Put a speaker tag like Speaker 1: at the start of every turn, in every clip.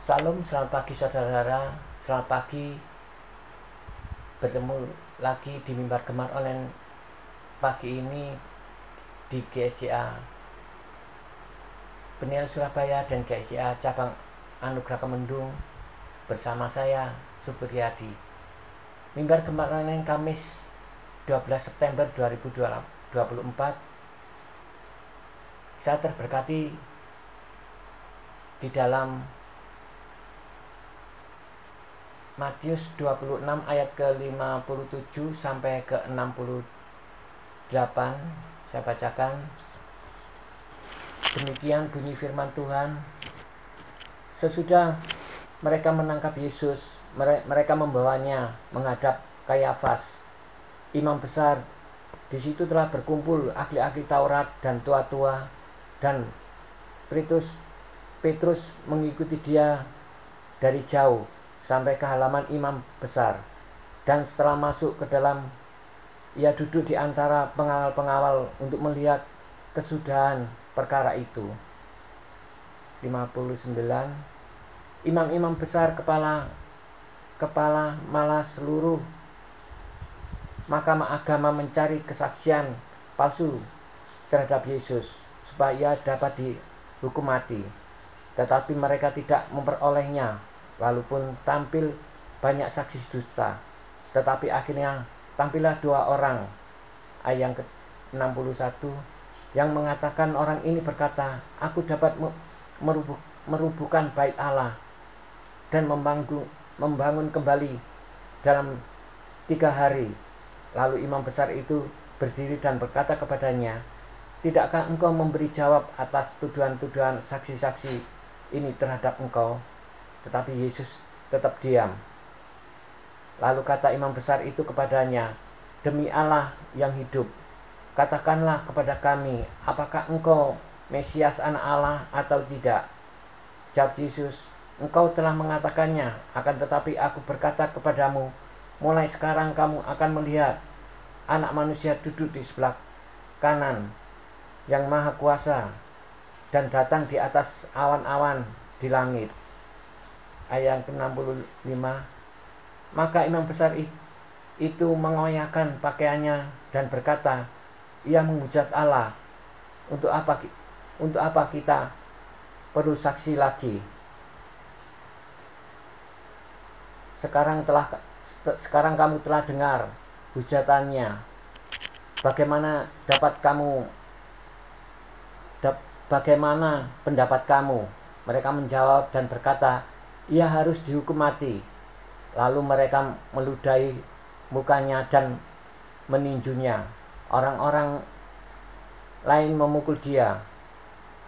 Speaker 1: Salam, selamat pagi saudara-saudara. Selamat pagi, bertemu lagi di Mimbar Gemar Online pagi ini di GSCA Penil Surabaya dan GSCA Cabang Anugerah Kemendung bersama saya, Supriyadi. Mimbar Gemar Online Kamis 12 September 2024. Saya terberkati di dalam Matius 26 ayat ke-57 sampai ke-68. Saya bacakan. Demikian bunyi firman Tuhan. Sesudah mereka menangkap Yesus, mereka membawanya menghadap Kayafas, imam besar. Di situ telah berkumpul ahli-ahli Taurat dan tua-tua, dan Petrus mengikuti dia dari jauh sampai ke halaman imam besar, dan setelah masuk ke dalam, ia duduk di antara pengawal-pengawal untuk melihat kesudahan perkara itu. 59. Imam-imam besar, kepala malah seluruh mahkamah agama mencari kesaksian palsu terhadap Yesus supaya ia dapat dihukum mati, tetapi mereka tidak memperolehnya. Walaupun tampil banyak saksi dusta, tetapi akhirnya tampillah 2 orang. Ayat ke-61 yang mengatakan, orang ini berkata, aku dapat merubuhkan bait Allah dan membangun kembali dalam 3 hari. Lalu imam besar itu berdiri dan berkata kepadanya, tidakkah engkau memberi jawab atas tuduhan-tuduhan saksi-saksi ini terhadap engkau? Tetapi Yesus tetap diam. Lalu kata imam besar itu kepadanya, demi Allah yang hidup, katakanlah kepada kami, apakah engkau Mesias anak Allah atau tidak? Jawab Yesus, engkau telah mengatakannya, akan tetapi aku berkata kepadamu, mulai sekarang kamu akan melihat Anak Manusia duduk di sebelah kanan yang Maha Kuasa dan datang di atas awan-awan di langit. Ayat ke-65. Maka imam besar itu mengoyakkan pakaiannya dan berkata, ia menghujat Allah. Untuk apa kita perlu saksi lagi? Sekarang kamu telah dengar hujatannya. Bagaimana pendapat kamu? Mereka menjawab dan berkata, ia harus dihukum mati. Lalu mereka meludahi mukanya dan meninjunya. Orang-orang lain memukul dia.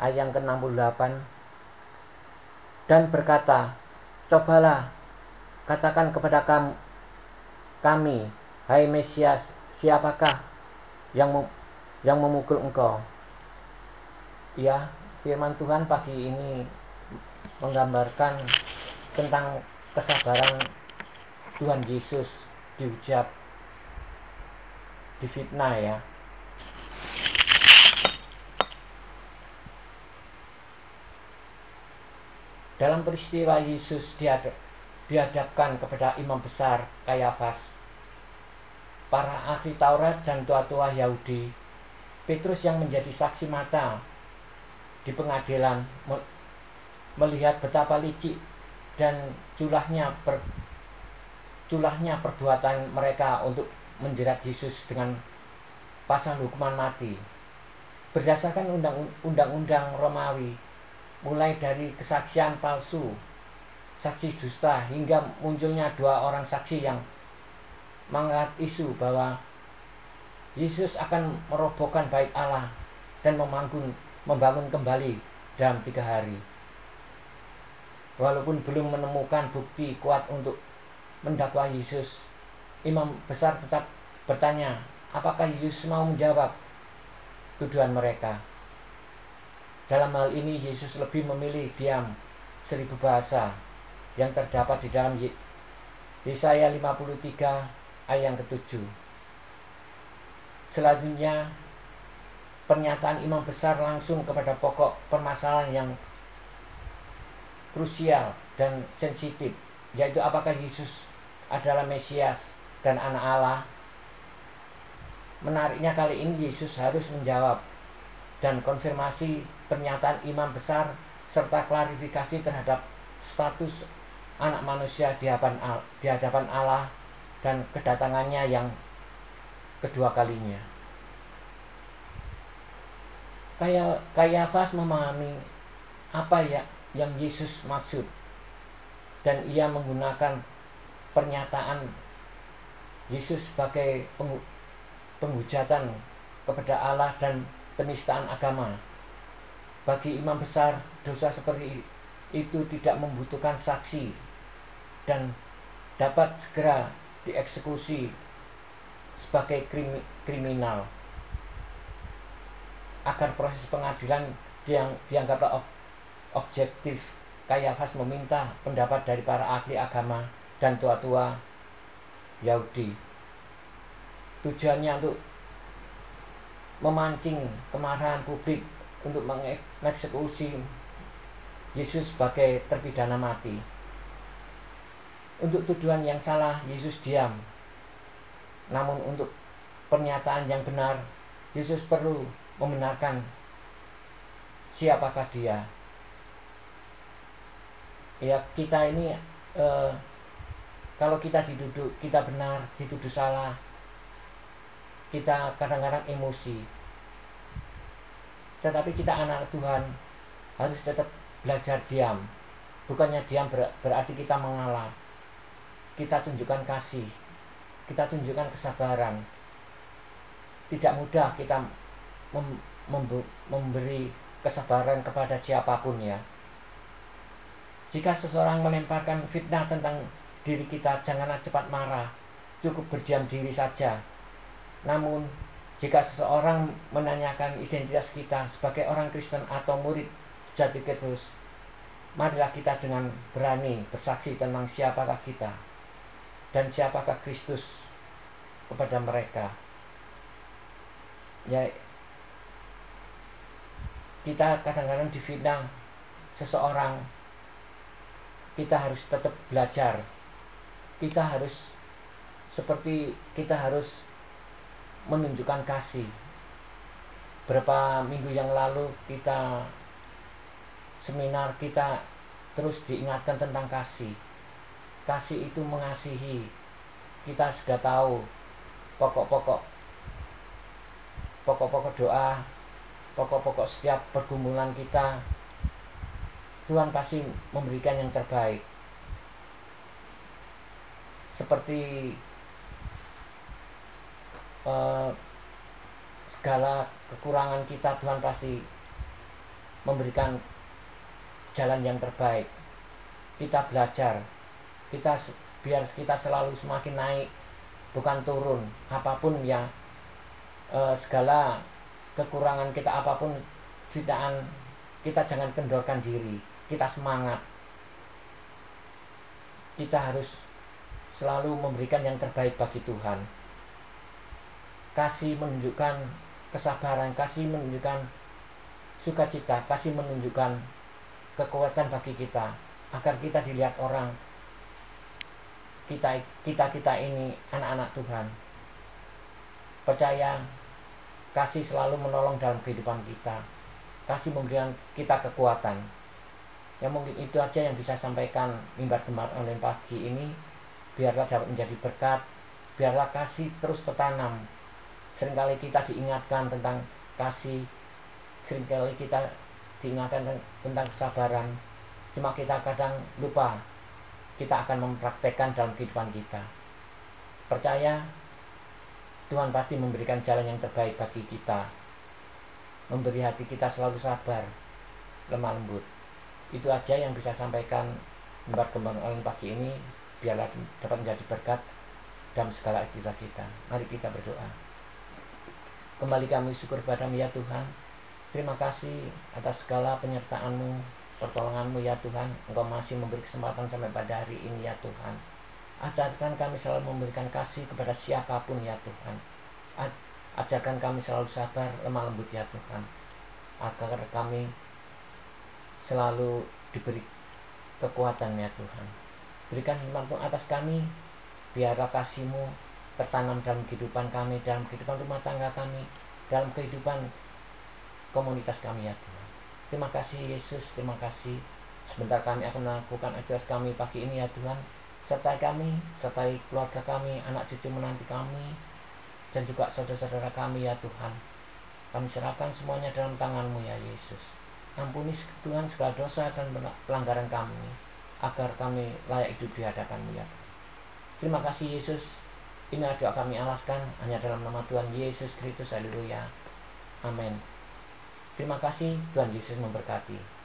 Speaker 1: Ayat ke-68. Dan berkata, cobalah katakan kepada kami, hai Mesias, siapakah yang memukul engkau? Ya, firman Tuhan pagi ini menggambarkan tentang kesabaran Tuhan Yesus dihujat, difitnah ya. Dalam peristiwa Yesus dihadapkan kepada imam besar Kayafas, para ahli Taurat dan tua-tua Yahudi. Petrus yang menjadi saksi mata di pengadilan melihat betapa licik dan culahnya perbuatan mereka untuk menjerat Yesus dengan pasal hukuman mati. Berdasarkan undang-undang Romawi, mulai dari kesaksian palsu, saksi dusta, hingga munculnya 2 orang saksi yang mengangkat isu bahwa Yesus akan merobohkan bait Allah dan membangun kembali dalam 3 hari. Walaupun belum menemukan bukti kuat untuk mendakwa Yesus, imam besar tetap bertanya, apakah Yesus mau menjawab tuduhan mereka? Dalam hal ini Yesus lebih memilih diam 1000 bahasa yang terdapat di dalam Yesaya 53 ayat ke-7. Selanjutnya, pernyataan imam besar langsung kepada pokok permasalahan yang krusial dan sensitif, yaitu apakah Yesus adalah Mesias dan anak Allah. Menariknya kali ini Yesus harus menjawab dan konfirmasi pernyataan imam besar serta klarifikasi terhadap status anak manusia di hadapan Allah dan kedatangannya yang kedua kalinya. Kayafas memahami apa yang Yesus maksud, dan ia menggunakan pernyataan Yesus sebagai penghujatan kepada Allah dan penistaan agama. Bagi imam besar, dosa seperti itu tidak membutuhkan saksi dan dapat segera dieksekusi sebagai kriminal, agar proses pengadilan yang dianggaplah objektif. Kayafas meminta pendapat dari para ahli agama dan tua-tua Yahudi. Tujuannya untuk memancing kemarahan publik untuk mengeksekusi Yesus sebagai terpidana mati. Untuk tuduhan yang salah, Yesus diam. Namun untuk pernyataan yang benar, Yesus perlu membenarkan siapakah dia. Ya, kita ini kalau kita kita benar, dituduh salah, kita kadang-kadang emosi. Tetapi kita anak Tuhan harus tetap belajar diam. Bukannya diam berarti kita mengalah. Kita tunjukkan kasih, kita tunjukkan kesabaran. Tidak mudah kita memberi kesabaran kepada siapapun ya. Jika seseorang melemparkan fitnah tentang diri kita, janganlah cepat marah, cukup berdiam diri saja. Namun, jika seseorang menanyakan identitas kita sebagai orang Kristen atau murid sejati Kristus, marilah kita dengan berani bersaksi tentang siapakah kita dan siapakah Kristus kepada mereka. Ya, kita kadang-kadang difitnah seseorang, kita harus tetap belajar. Kita harus menunjukkan kasih. Berapa minggu yang lalu kita seminar, kita terus diingatkan tentang kasih. Kasih itu mengasihi. Kita sudah tahu pokok-pokok doa, pokok-pokok setiap pergumulan kita. Tuhan pasti memberikan yang terbaik. Seperti segala kekurangan kita, Tuhan pasti memberikan jalan yang terbaik. Kita belajar, biar kita selalu semakin naik, bukan turun. Apapun ya, segala kekurangan kita, apapun fitnaan, kita jangan kendorkan diri. Kita semangat. Kita harus selalu memberikan yang terbaik bagi Tuhan. Kasih menunjukkan kesabaran, kasih menunjukkan sukacita, kasih menunjukkan kekuatan bagi kita, agar kita dilihat orang, kita ini anak-anak Tuhan. Percaya, kasih selalu menolong dalam kehidupan kita. Kasih memberikan kita kekuatan. Ya, mungkin itu aja yang bisa sampaikan Mimbar Gemar Online pagi ini. Biarlah dapat menjadi berkat, biarlah kasih terus tertanam. Seringkali kita diingatkan tentang kasih, seringkali kita diingatkan tentang kesabaran. Cuma kita kadang lupa, kita akan mempraktekkan dalam kehidupan kita. Percaya, Tuhan pasti memberikan jalan yang terbaik bagi kita, memberi hati kita selalu sabar, lemah lembut. Itu aja yang bisa sampaikan Mimbar Gemar Online pagi ini. Biarlah dapat menjadi berkat dalam segala aktivitas kita. Mari kita berdoa. Kembali kami syukur padamu ya Tuhan. Terima kasih atas segala penyertaan-Mu, pertolongan-Mu ya Tuhan. Engkau masih memberi kesempatan sampai pada hari ini ya Tuhan. Ajarkan kami selalu memberikan kasih kepada siapapun ya Tuhan. Ajarkan kami selalu sabar, lemah lembut ya Tuhan, agar kami selalu diberi kekuatan ya Tuhan. Berikan firman-Mu atas kami, biarlah kasih-Mu tertanam dalam kehidupan kami, dalam kehidupan rumah tangga kami, dalam kehidupan komunitas kami ya Tuhan. Terima kasih Yesus, terima kasih. Sebentar kami akan melakukan aktivitas kami pagi ini ya Tuhan. Sertai kami, sertai keluarga kami, anak cucu menanti kami, dan juga saudara-saudara kami ya Tuhan. Kami serahkan semuanya dalam tangan-Mu ya Yesus. Ampuni Tuhan segala dosa dan pelanggaran kami, agar kami layak hidup di hadapan-Mu ya Tuhan. Terima kasih Yesus. Ini doa kami alaskan hanya dalam nama Tuhan Yesus Kristus. Haleluya. Amin. Terima kasih, Tuhan Yesus memberkati.